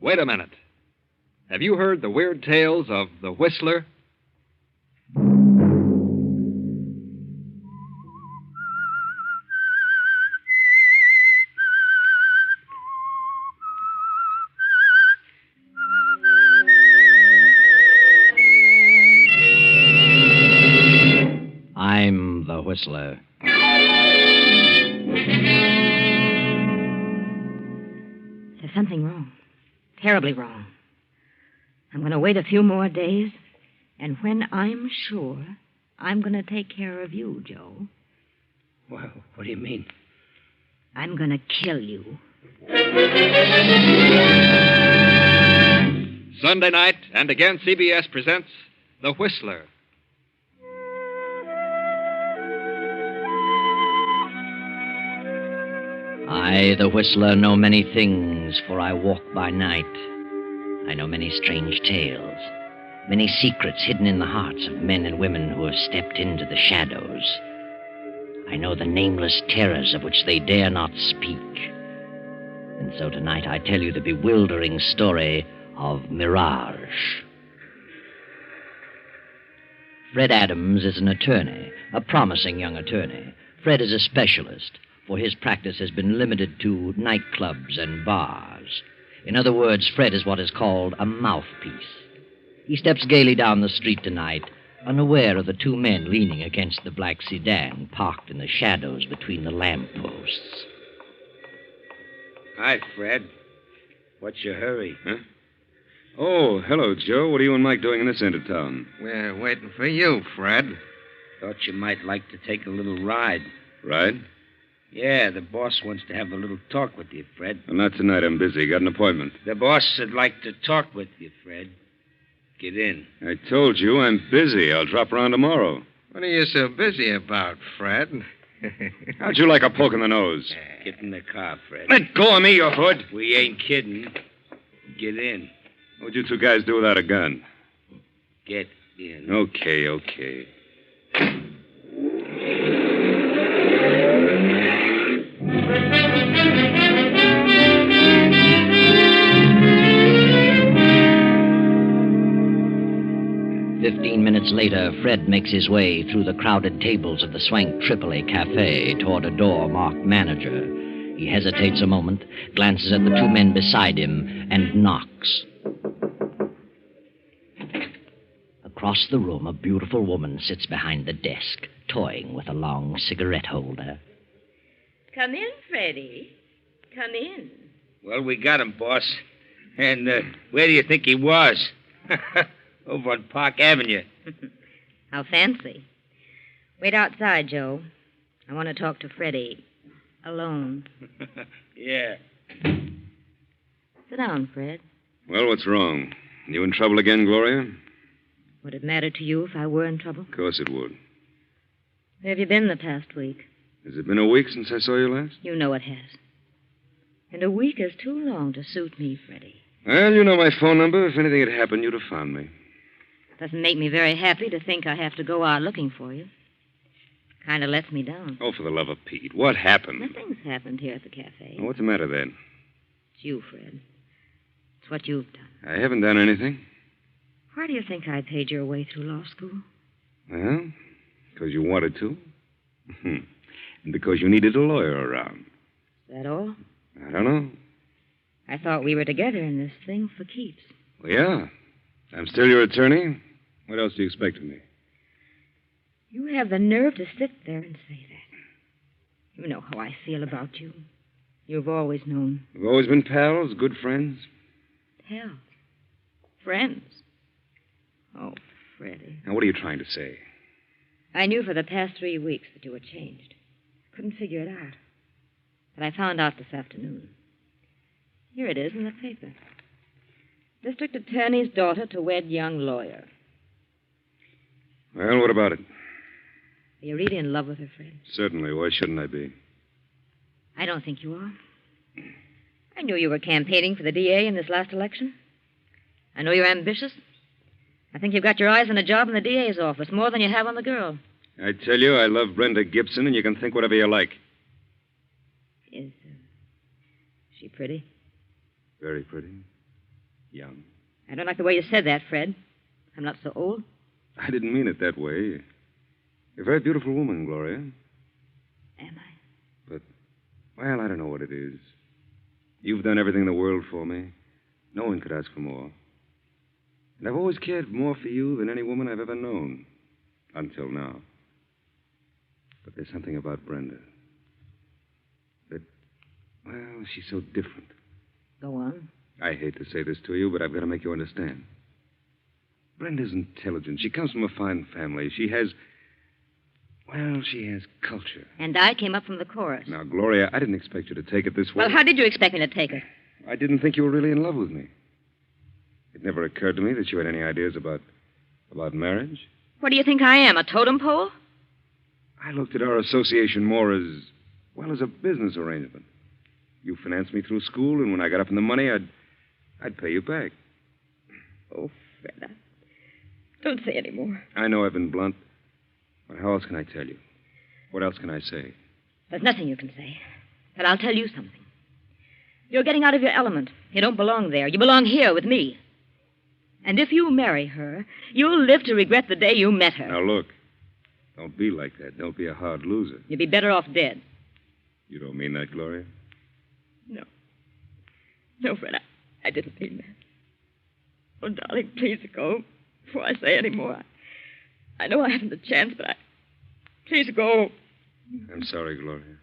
Wait a minute. Have you heard the weird tales of the Whistler? I'm the Whistler. There's something wrong. Terribly wrong. I'm going to wait a few more days, and when I'm sure, I'm going to take care of you, Joe. Well, what do you mean? I'm going to kill you. Sunday night, and again CBS presents The Whistler. I, the Whistler, know many things, for I walk by night. I know many strange tales, many secrets hidden in the hearts of men and women who have stepped into the shadows. I know the nameless terrors of which they dare not speak. And so tonight I tell you the bewildering story of Mirage. Fred Adams is an attorney, a promising young attorney. Fred is a specialist, for his practice has been limited to nightclubs and bars. In other words, Fred is what is called a mouthpiece. He steps gaily down the street tonight, unaware of the two men leaning against the black sedan parked in the shadows between the lampposts. Hi, Fred. What's your hurry? Huh? Oh, hello, Joe. What are you and Mike doing in this end of town? We're waiting for you, Fred. Thought you might like to take a little ride. Ride? Yeah, the boss wants to have a little talk with you, Fred. Well, not tonight. I'm busy. Got an appointment. The boss would like to talk with you, Fred. Get in. I told you I'm busy. I'll drop around tomorrow. What are you so busy about, Fred? How'd you like a poke in the nose? Get in the car, Fred. Let go of me, you hood. We ain't kidding. Get in. What'd you two guys do without a gun? Get in. Okay. 15 minutes later, Fred makes his way through the crowded tables of the Swank Tripoli Cafe toward a door marked manager. He hesitates a moment, glances at the two men beside him, and knocks. Across the room, a beautiful woman sits behind the desk, toying with a long cigarette holder. Come in, Freddie. Come in. Well, we got him, boss. And where do you think he was? Over on Park Avenue. How fancy. Wait outside, Joe. I want to talk to Freddie. Alone. Yeah. Sit down, Fred. Well, what's wrong? You in trouble again, Gloria? Would it matter to you if I were in trouble? Of course it would. Where have you been the past week? Has it been a week since I saw you last? You know it has. And a week is too long to suit me, Freddie. Well, you know my phone number. If anything had happened, you'd have found me. Doesn't make me very happy to think I have to go out looking for you. Kind of lets me down. Oh, for the love of Pete. What happened? Nothing's happened here at the cafe. Well, what's the matter then? It's you, Fred. It's what you've done. I haven't done anything. Why do you think I paid your way through law school? Well, because you wanted to. And because you needed a lawyer around. Is that all? I don't know. I thought we were together in this thing for keeps. Well, yeah. I'm still your attorney. What else do you expect of me? You have the nerve to sit there and say that. You know how I feel about you. You've always known. We've always been pals, good friends. Pals. Friends. Oh, Freddie. Now, what are you trying to say? I knew for the past 3 weeks that you had changed. Couldn't figure it out. But I found out this afternoon. Here it is in the paper. District Attorney's daughter to wed young lawyer. Well, what about it? Are you really in love with her, Fred? Certainly. Why shouldn't I be? I don't think you are. I knew you were campaigning for the DA in this last election. I know you're ambitious. I think you've got your eyes on a job in the DA's office, more than you have on the girl. I tell you, I love Brenda Gibson, and you can think whatever you like. Is she pretty? Very pretty. Young. I don't like the way you said that, Fred. I'm not so old. I didn't mean it that way. You're a very beautiful woman, Gloria. Am I? But, well, I don't know what it is. You've done everything in the world for me. No one could ask for more. And I've always cared more for you than any woman I've ever known. Until now. But there's something about Brenda. That, well, she's so different. Go on. I hate to say this to you, but I've got to make you understand. Brenda's intelligent. She comes from a fine family. She has culture. And I came up from the chorus. Now, Gloria, I didn't expect you to take it this way. Well, how did you expect me to take it? I didn't think you were really in love with me. It never occurred to me that you had any ideas about marriage. What do you think I am, a totem pole? I looked at our association more as a business arrangement. You financed me through school, and when I got up in the money, I'd pay you back. Oh, Fred, don't say any more. I know I've been blunt, but how else can I tell you? What else can I say? There's nothing you can say. But I'll tell you something. You're getting out of your element. You don't belong there. You belong here with me. And if you marry her, you'll live to regret the day you met her. Now, look. Don't be like that. Don't be a hard loser. You'd be better off dead. You don't mean that, Gloria? No. No, Fred, I didn't mean that. Oh, darling, please go before I say any more. I know I haven't a chance, but please go. I'm sorry, Gloria.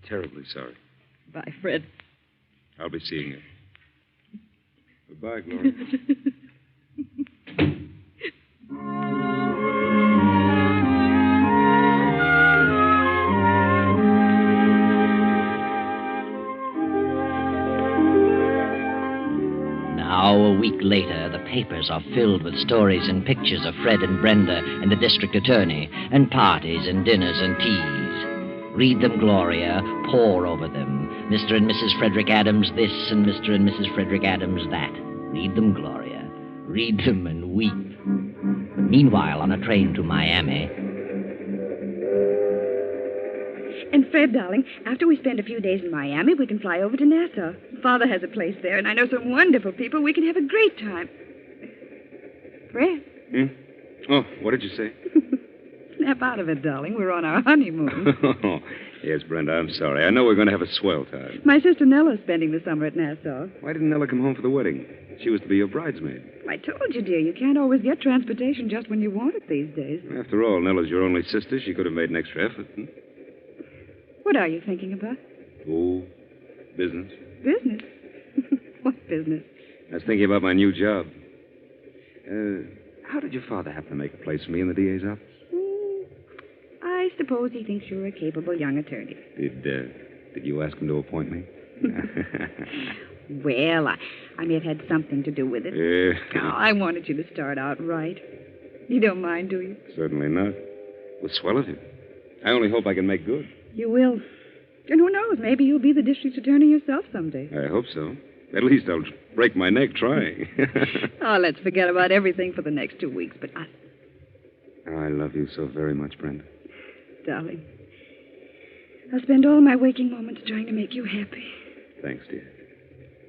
Terribly sorry. Bye, Fred. I'll be seeing you. Goodbye, Gloria. Now, a week later, the papers are filled with stories and pictures of Fred and Brenda and the district attorney, and parties and dinners and teas. Read them, Gloria. Pore over them. Mr. and Mrs. Frederick Adams this and Mr. and Mrs. Frederick Adams that. Read them, Gloria. Read them and weep. Meanwhile, on a train to Miami. And Fred, darling, after we spend a few days in Miami, we can fly over to Nassau. Father has a place there, and I know some wonderful people. We can have a great time. Fred? Oh, what did you say? Snap out of it, darling. We're on our honeymoon. Yes, Brenda, I'm sorry. I know we're going to have a swell time. My sister Nella's spending the summer at Nassau. Why didn't Nella come home for the wedding? She was to be your bridesmaid. I told you, dear, you can't always get transportation just when you want it these days. After all, Nella's your only sister. She could have made an extra effort. What are you thinking about? Oh, business. Business? What business? I was thinking about my new job. How did your father happen to make a place for me in the DA's office? I suppose he thinks you're a capable young attorney. Did you ask him to appoint me? Well, I may have had something to do with it. Yeah. Oh, I wanted you to start out right. You don't mind, do you? Certainly not. Well, swell of you. I only hope I can make good. You will. And who knows, maybe you'll be the district attorney yourself someday. I hope so. At least I'll break my neck trying. Oh, let's forget about everything for the next 2 weeks, but I love you so very much, Brenda. Darling, I'll spend all my waking moments trying to make you happy. Thanks, dear.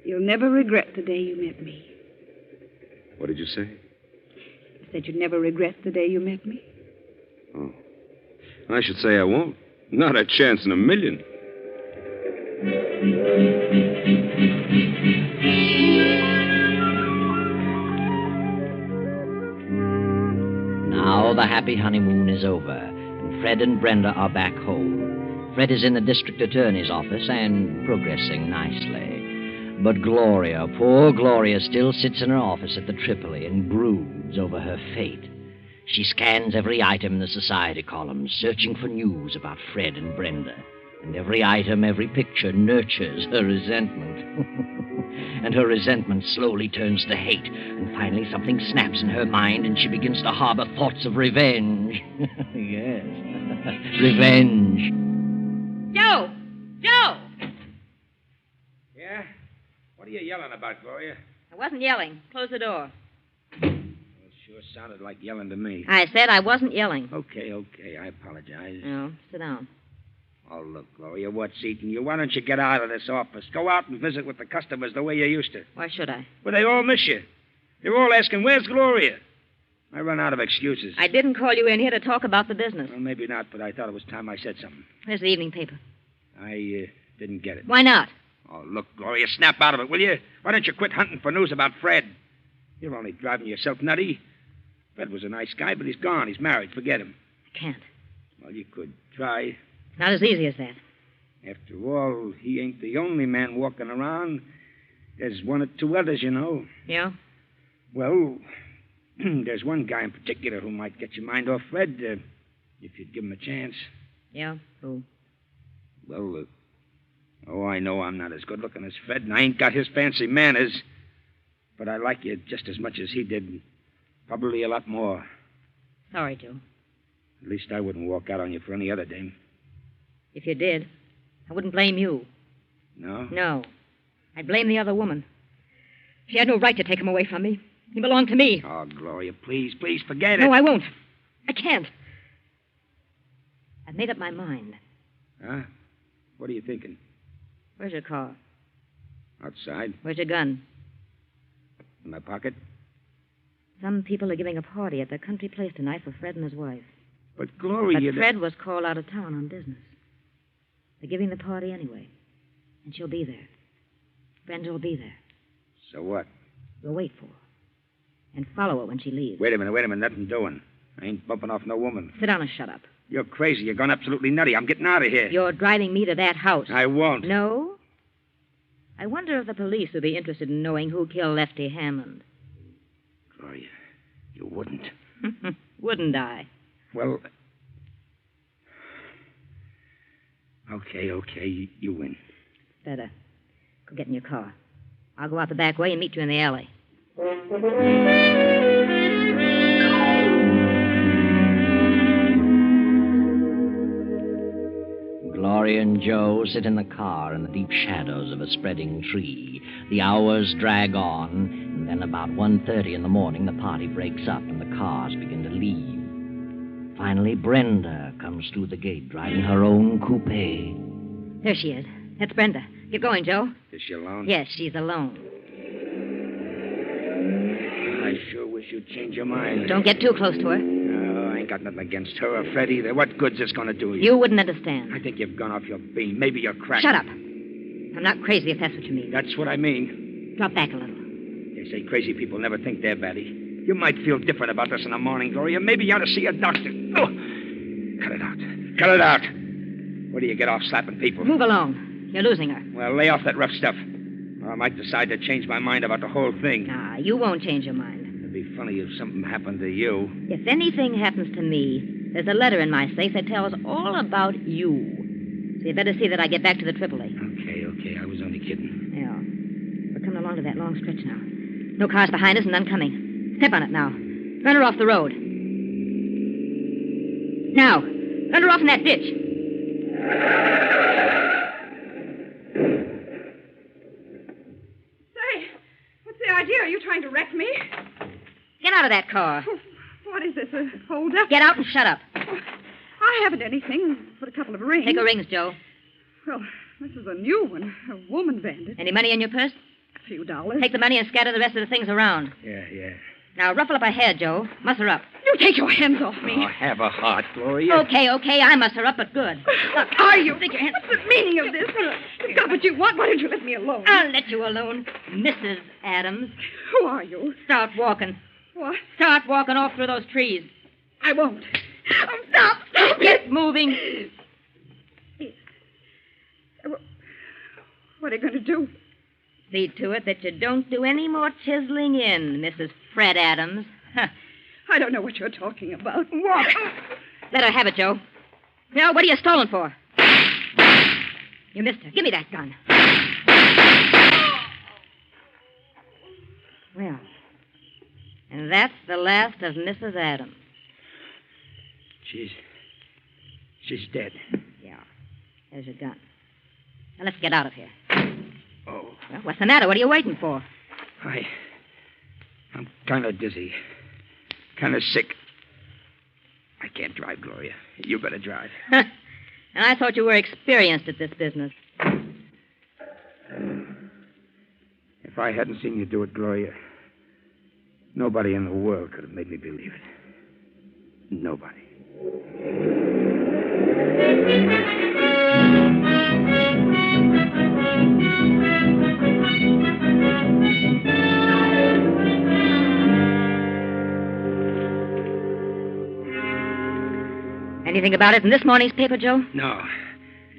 You'll never regret the day you met me. What did you say? I said you'd never regret the day you met me. Oh. I should say I won't. Not a chance in a million. Now the happy honeymoon is over, and Fred and Brenda are back home. Fred is in the district attorney's office and progressing nicely. But Gloria, poor Gloria, still sits in her office at the Tripoli and broods over her fate. She scans every item in the society columns, searching for news about Fred and Brenda. And every item, every picture nurtures her resentment. And her resentment slowly turns to hate. And finally something snaps in her mind and she begins to harbor thoughts of revenge. Yes, revenge. Joe! Joe! Yeah? What are you yelling about, Gloria? I wasn't yelling. Close the door. It sure sounded like yelling to me. I said I wasn't yelling. Okay, I apologize. No, sit down. Oh, look, Gloria, what's eating you? Why don't you get out of this office? Go out and visit with the customers the way you used to. Why should I? Well, they all miss you. They're all asking, where's Gloria? I run out of excuses. I didn't call you in here to talk about the business. Well, maybe not, but I thought it was time I said something. Where's the evening paper? I didn't get it. Why not? Oh, look, Gloria, snap out of it, will you? Why don't you quit hunting for news about Fred? You're only driving yourself nutty. Fred was a nice guy, but he's gone. He's married. Forget him. I can't. Well, you could try. Not as easy as that. After all, he ain't the only man walking around. There's one or two others, you know. Yeah? Well, there's one guy in particular who might get your mind off Fred, if you'd give him a chance. Yeah? Who? Well, I know I'm not as good-looking as Fred, and I ain't got his fancy manners. But I like you just as much as he did. Probably a lot more. Sorry, Joe. At least I wouldn't walk out on you for any other dame. If you did, I wouldn't blame you. No? No. I'd blame the other woman. She had no right to take him away from me. He belonged to me. Oh, Gloria, please, forget it. No, I won't. I can't. I've made up my mind. Huh? What are you thinking? Where's your car? Outside? Where's your gun? In my pocket? Some people are giving a party at their country place tonight for Fred and his wife. But, Gloria... But Fred was called out of town on business. They're giving the party anyway. And she'll be there. Brenda will be there. So what? We'll wait for her. And follow her when she leaves. Wait a minute. Nothing doing. I ain't bumping off no woman. Sit down and shut up. You're crazy. You're gone absolutely nutty. I'm getting out of here. You're driving me to that house. I won't. No? I wonder if the police would be interested in knowing who killed Lefty Hammond. Gloria, you wouldn't. Wouldn't I? Well... Okay. You win. Better. Go get in your car. I'll go out the back way and meet you in the alley. Gloria and Joe sit in the car in the deep shadows of a spreading tree. The hours drag on, and then about 1:30 in the morning, the party breaks up and the cars begin to leave. Finally, Brenda comes through the gate, driving her own coupe. There she is. That's Brenda. Get going, Joe. Is she alone? Yes, she's alone. I sure wish you'd change your mind. Don't get too close to her. No, I ain't got nothing against her or Fred either. What good's this going to do you? You wouldn't understand. I think you've gone off your beam. Maybe you're cracked. Shut up. I'm not crazy, if that's what you mean. That's what I mean. Drop back a little. They say crazy people never think they're batty. You might feel different about this in the morning, Gloria. Maybe you ought to see a doctor. Oh. Cut it out. Where do you get off slapping people? Move along. You're losing her. Well, lay off that rough stuff. Or I might decide to change my mind about the whole thing. Nah, you won't change your mind. It'd be funny if something happened to you. If anything happens to me, there's a letter in my safe that tells all about you. So you better see that I get back to the AAA. Okay. I was only kidding. Yeah. We're coming along to that long stretch now. No cars behind us and none coming. Step on it now. Run her off the road. Now, run her off in that ditch. Say, what's the idea? Are you trying to wreck me? Get out of that car. What is this, a hold-up? Get out and shut up. I haven't anything but a couple of rings. Take her rings, Joe. Well, this is a new one. A woman bandit. Any money in your purse? A few dollars. Take the money and scatter the rest of the things around. Yeah. Now, ruffle up her hair, Joe. Muss her up. You take your hands off me. Oh, have a heart, Gloria. Okay. I muss her up, but good. What are you? Take your hands. What's the meaning of this? You've got what you want. Why don't you let me alone? I'll let you alone, Mrs. Adams. Who are you? Start walking. What? Start walking off through those trees. I won't. Oh, stop. Stop Get it. moving. What are you going to do? See to it that you don't do any more chiseling in, Mrs. Fred Adams. Huh. I don't know what you're talking about. Walk. Let her have it, Joe. Now, what are you stolen for? You missed her. Give me that gun. Well, and that's the last of Mrs. Adams. She's dead. Yeah. There's your gun. Now, let's get out of here. Oh. Well, what's the matter? What are you waiting for? I'm kind of dizzy. Kind of sick. I can't drive, Gloria. You better drive. And I thought you were experienced at this business. If I hadn't seen you do it, Gloria, nobody in the world could have made me believe it. Nobody. Anything about it in this morning's paper, Joe? No.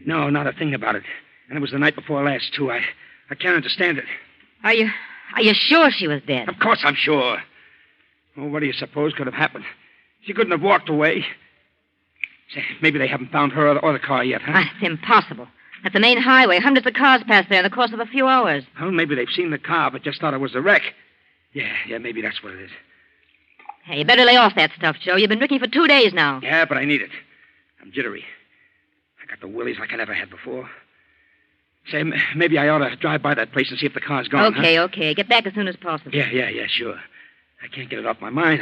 No, not a thing about it. And it was the night before last, too. I can't understand it. Are you sure she was dead? Of course I'm sure. Well, what do you suppose could have happened? She couldn't have walked away. Say, maybe they haven't found her or the car yet, huh? It's impossible. At the main highway, hundreds of cars passed there in the course of a few hours. Well, maybe they've seen the car, but just thought it was a wreck. Yeah, maybe that's what it is. Hey, you better lay off that stuff, Joe. You've been drinking for 2 days now. Yeah, but I need it. I'm jittery. I got the willies like I never had before. Say, maybe I ought to drive by that place and see if the car's gone. Okay. Get back as soon as possible. Yeah, sure. I can't get it off my mind.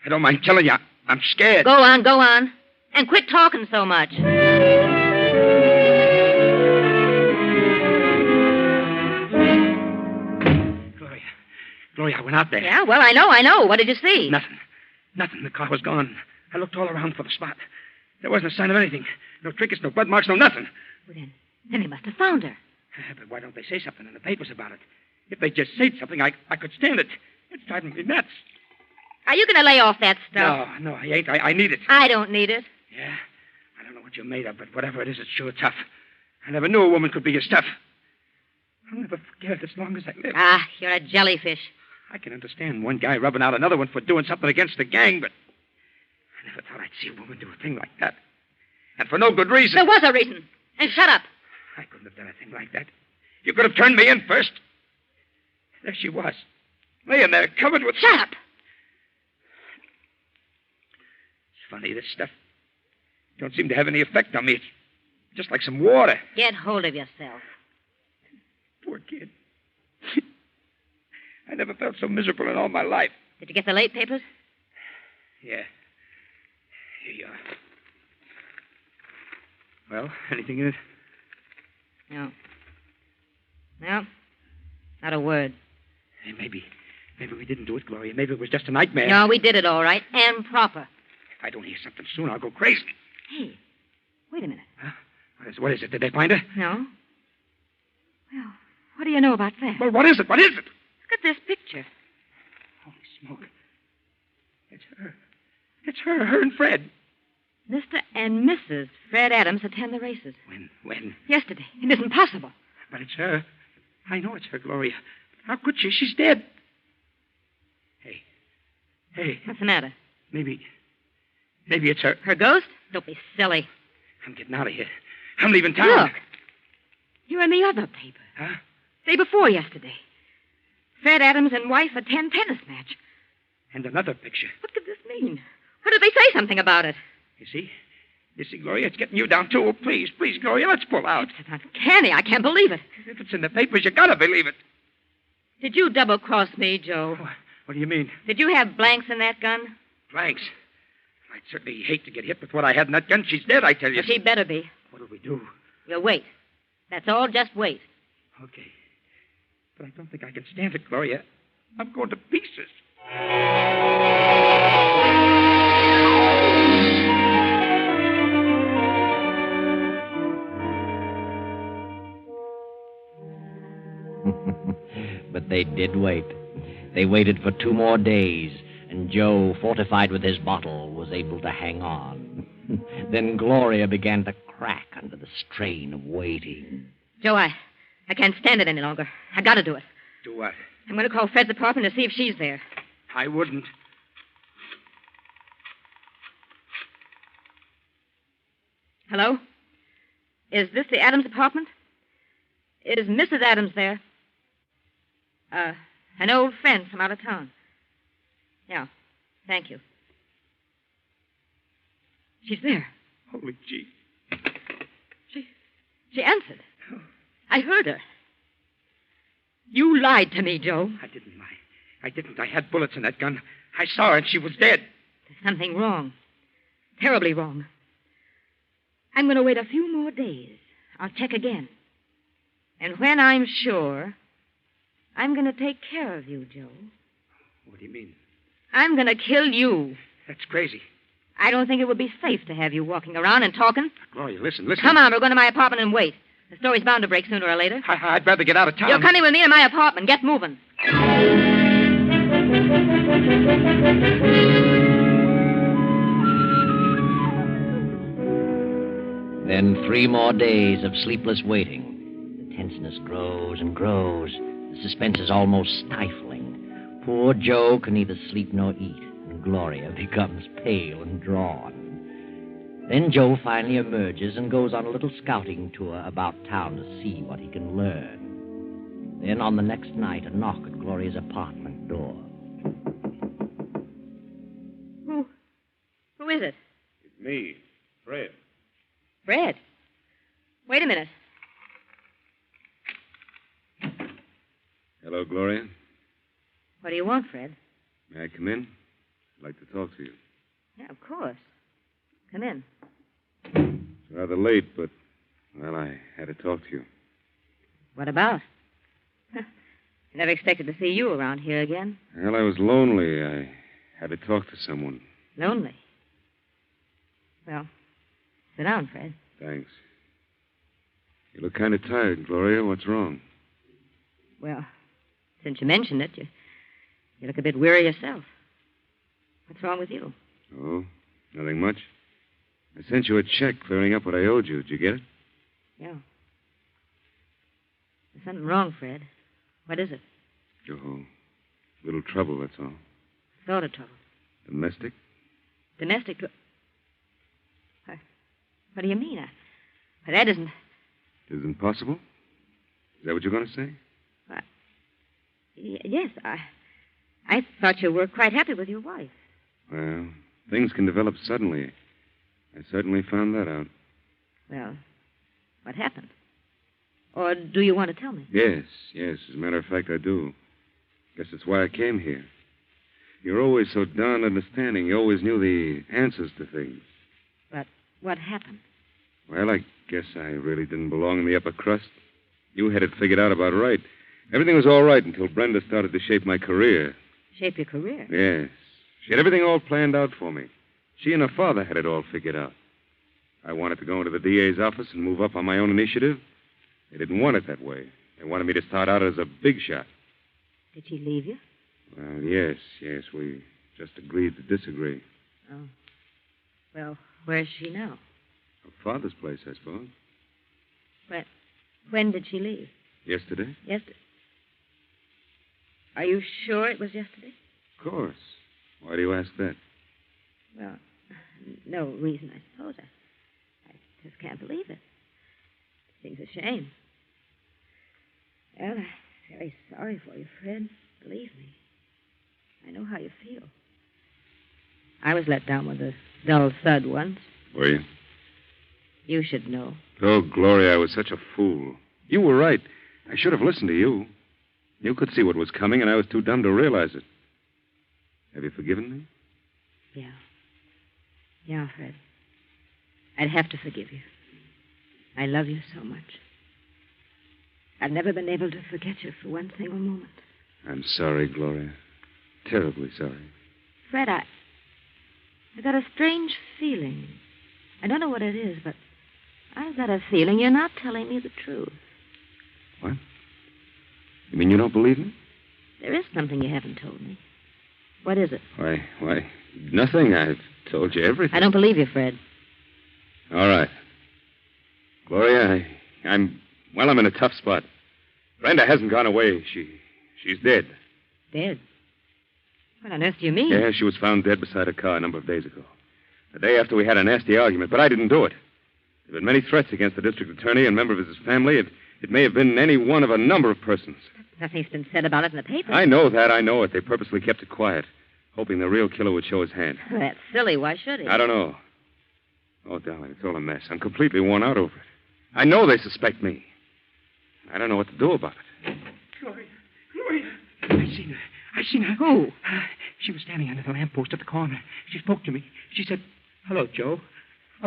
I don't mind telling you, I'm scared. Go on. And quit talking so much. Gloria, I went out there. Yeah, well, I know. What did you see? Nothing. The car was gone. I looked all around for the spot. There wasn't a sign of anything. No trinkets, no blood marks, no nothing. Well, then he must have found her. But why don't they say something in the papers about it? If they just said something, I could stand it. It's driving me nuts. Are you going to lay off that stuff? No, I ain't. I need it. I don't need it. Yeah? I don't know what you're made of, but whatever it is, it's sure tough. I never knew a woman could be as tough. I'll never forget it as long as I live. You're a jellyfish. I can understand one guy rubbing out another one for doing something against the gang, but I never thought I'd see a woman do a thing like that. And for no good reason. There was a reason. And shut up. I couldn't have done a thing like that. You could have turned me in first. There she was, laying there covered with... Shut up. It's funny, this stuff don't seem to have any effect on me. It's just like some water. Get hold of yourself. Poor kid. I never felt so miserable in all my life. Did you get the late papers? Yeah. Here you are. Well, anything in it? No. Not a word. Hey, maybe we didn't do it, Gloria. Maybe it was just a nightmare. No, we did it all right, and proper. If I don't hear something soon, I'll go crazy. Hey, wait a minute. Huh? What is it? Did they find her? No. Well, what do you know about that? Well, what is it? Look at this picture. Holy smoke. It's her and Fred. Mr. and Mrs. Fred Adams attend the races. When? Yesterday. It isn't possible. But it's her. I know it's her, Gloria. How could she? She's dead. Hey. What's the matter? Maybe it's her. Her ghost? Don't be silly. I'm getting out of here. I'm leaving town. Look. You're in the other paper. Huh? Day before yesterday. Fred Adams and wife attend tennis match. And another picture. What could this mean? Or did they say something about it? You see, Gloria, it's getting you down, too. Oh, please, Gloria, let's pull out. It's uncanny. I can't believe it. If it's in the papers, you gotta believe it. Did you double-cross me, Joe? What do you mean? Did you have blanks in that gun? Blanks? I'd certainly hate to get hit with what I had in that gun. She's dead, I tell you. Well, she better be. What'll we do? We'll wait. That's all. Just wait. Okay. But I don't think I can stand it, Gloria. I'm going to pieces. But they did wait. They waited for 2 more days, and Joe, fortified with his bottle, was able to hang on. Then Gloria began to crack under the strain of waiting. Joe, I can't stand it any longer. I gotta do it. Do what? I'm going to call Fred's apartment to see if she's there. I wouldn't. Hello? Is this the Adams apartment? Is Mrs. Adams there? An old friend from out of town. Yeah, thank you. She's there. Holy gee. She answered. I heard her. You lied to me, Joe. I didn't lie. I didn't. I had bullets in that gun. I saw her, and she was dead. There's something wrong. Terribly wrong. I'm going to wait a few more days. I'll check again. And when I'm sure, I'm going to take care of you, Joe. What do you mean? I'm going to kill you. That's crazy. I don't think it would be safe to have you walking around and talking. Gloria, listen. Come on, we're going to my apartment and wait. The story's bound to break sooner or later. I'd rather get out of town. You're coming with me to my apartment. Get moving. Then 3 more days of sleepless waiting. The tenseness grows and grows. The suspense is almost stifling. Poor Joe can neither sleep nor eat, and Gloria becomes pale and drawn. Then Joe finally emerges and goes on a little scouting tour about town to see what he can learn. Then on the next night, a knock at Gloria's apartment door. Who is it? It's me, Fred. Fred. Wait a minute. Hello, Gloria. What do you want, Fred? May I come in? I'd like to talk to you. Yeah, of course. Come in. It's rather late, but, well, I had to talk to you. What about? I never expected to see you around here again. Well, I was lonely. I had to talk to someone. Lonely. Well, sit down, Fred. Thanks. You look kind of tired, Gloria. What's wrong? Well, since you mentioned it, you look a bit weary yourself. What's wrong with you? Oh, nothing much. I sent you a check clearing up what I owed you. Did you get it? Yeah. There's something wrong, Fred. What is it? Oh, little trouble, that's all. Sort of trouble. Domestic? Domestic? What do you mean? That isn't... Isn't possible? Is that what you're going to say? Yes, I thought you were quite happy with your wife. Well, things can develop suddenly. I certainly found that out. Well, what happened? Or do you want to tell me? Yes. As a matter of fact, I do. Guess that's why I came here. You're always so darn understanding. You always knew the answers to things. But what happened? Well, I guess I really didn't belong in the upper crust. You had it figured out about right. Everything was all right until Brenda started to shape my career. Shape your career? Yes. She had everything all planned out for me. She and her father had it all figured out. I wanted to go into the DA's office and move up on my own initiative. They didn't want it that way. They wanted me to start out as a big shot. Did she leave you? Well, yes. We just agreed to disagree. Oh. Well, where's she now? Her father's place, I suppose. When did she leave? Yesterday? Yesterday. Are you sure it was yesterday? Of course. Why do you ask that? Well, no reason, I suppose. I just can't believe it. It seems a shame. Well, I'm very sorry for you, Fred. Believe me. I know how you feel. I was let down with a dull thud once. Were you? You should know. Oh, Gloria, I was such a fool. You were right. I should have listened to you. You could see what was coming, and I was too dumb to realize it. Have you forgiven me? Yeah. Yeah, Fred. I'd have to forgive you. I love you so much. I've never been able to forget you for one single moment. I'm sorry, Gloria. Terribly sorry. Fred, I got a strange feeling. I don't know what it is, but I've got a feeling you're not telling me the truth. What? You mean you don't believe me? There is something you haven't told me. What is it? Why, nothing. I've told you everything. I don't believe you, Fred. All right. Gloria, I'm in a tough spot. Brenda hasn't gone away. She's dead. Dead? What on earth do you mean? Yeah, she was found dead beside a car a number of days ago. The day after we had a nasty argument, but I didn't do it. There have been many threats against the district attorney and member of his family. It may have been any one of a number of persons. Nothing's been said about it in the paper. I know that. I know it. They purposely kept it quiet, hoping the real killer would show his hand. That's silly. Why should he? I don't know. Oh, darling, it's all a mess. I'm completely worn out over it. I know they suspect me. I don't know what to do about it. Gloria. I seen her. Who? She was standing under the lamppost at the corner. She spoke to me. She said, "Hello, Joe.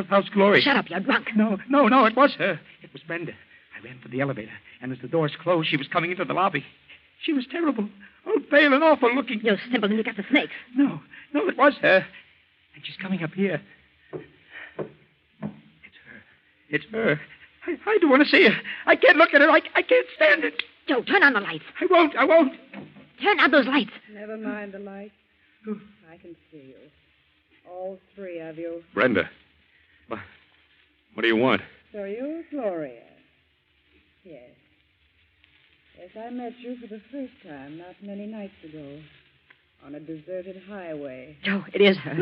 How's Gloria? Shut up, you're drunk. No, it was her. It was Brenda. I ran for the elevator, and as the doors closed, she was coming into the lobby. She was terrible. Oh, pale and awful looking. You simpleton, you got the snakes. No, it was her. And she's coming up here. It's her. I don't want to see her. I can't look at her. I can't stand it. Joe, turn on the lights. I won't. Turn on those lights. Never mind the lights. I can see you. All three of you. Brenda. What do you want? So you're Gloria. Yes. Yes, I met you for the first time not many nights ago. On a deserted highway. Joe, it is her.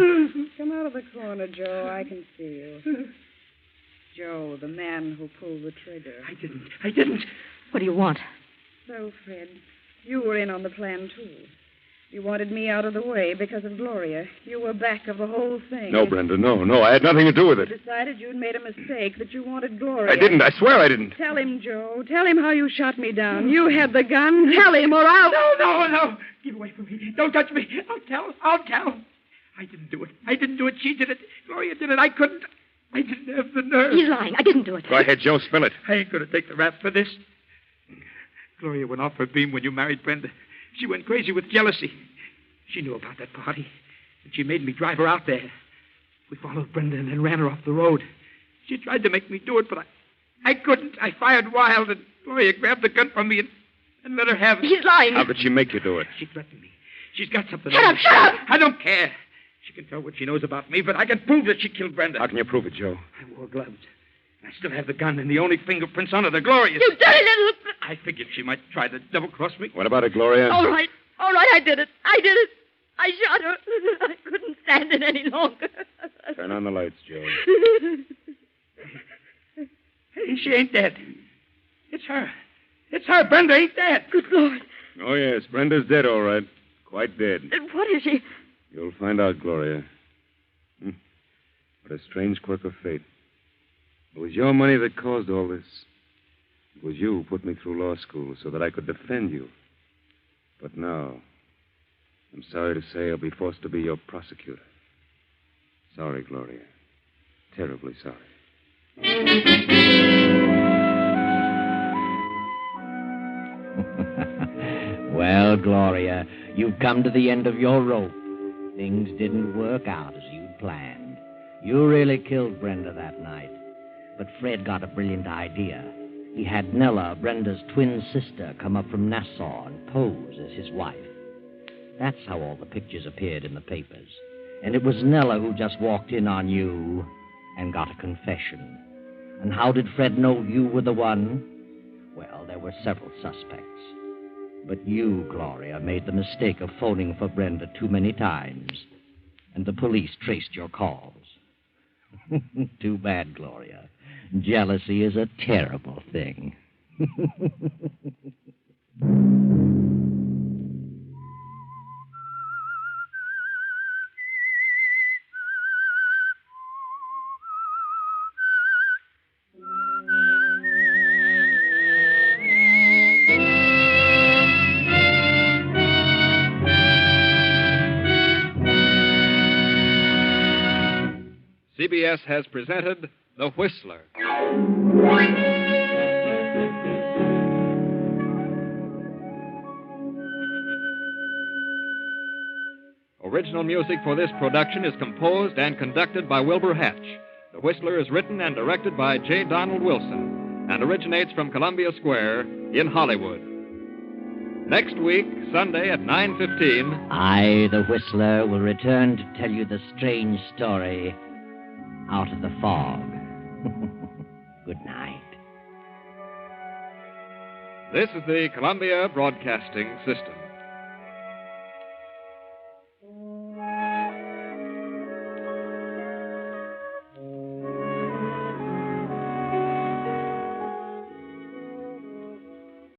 Come out of the corner, Joe. I can see you. Joe, the man who pulled the trigger. I didn't. What do you want? So, Fred, you were in on the plan, too. You wanted me out of the way because of Gloria. You were back of the whole thing. No, Brenda, no. I had nothing to do with it. You decided you'd made a mistake, that you wanted Gloria. I didn't. I swear I didn't. Tell him, Joe. Tell him how you shot me down. You had the gun. Tell him, or I'll... No. Keep away from me. Don't touch me. I'll tell. I didn't do it. She did it. Gloria did it. I couldn't. I didn't have the nerve. He's lying. I didn't do it. Go ahead, Joe. Spill it. I ain't going to take the rap for this. Gloria went off her beam when you married Brenda. She went crazy with jealousy. She knew about that party, and she made me drive her out there. We followed Brenda and then ran her off the road. She tried to make me do it, but I couldn't. I fired wild, and Gloria grabbed the gun from me and let her have it. He's lying. How did she make you do it? She threatened me. She's got something. Shut up! I don't care. She can tell what she knows about me, but I can prove that she killed Brenda. How can you prove it, Joe? I wore gloves. I still have the gun, and the only fingerprints on it are Gloria's. You dirty little... I figured she might try to double-cross me. What about it, Gloria? All right, I did it. I shot her. I couldn't stand it any longer. Turn on the lights, Joe. Hey, she ain't dead. It's her. Brenda ain't dead. Good Lord. Oh, yes, Brenda's dead, all right. Quite dead. And what is she? You'll find out, Gloria. What a strange quirk of fate. It was your money that caused all this. It was you who put me through law school so that I could defend you. But now, I'm sorry to say I'll be forced to be your prosecutor. Sorry, Gloria. Terribly sorry. Well, Gloria, you've come to the end of your rope. Things didn't work out as you'd planned. You really killed Brenda that night. But Fred got a brilliant idea. He had Nella, Brenda's twin sister, come up from Nassau and pose as his wife. That's how all the pictures appeared in the papers. And it was Nella who just walked in on you and got a confession. And how did Fred know you were the one? Well, there were several suspects. But you, Gloria, made the mistake of phoning for Brenda too many times. And the police traced your calls. Too bad, Gloria. Jealousy is a terrible thing. CBS has presented The Whistler. Original music for this production is composed and conducted by Wilbur Hatch. The Whistler is written and directed by J. Donald Wilson and originates from Columbia Square in Hollywood. Next week, Sunday at 9:15... I, the Whistler, will return to tell you the strange story out of the fog. Good night. This is the Columbia Broadcasting System.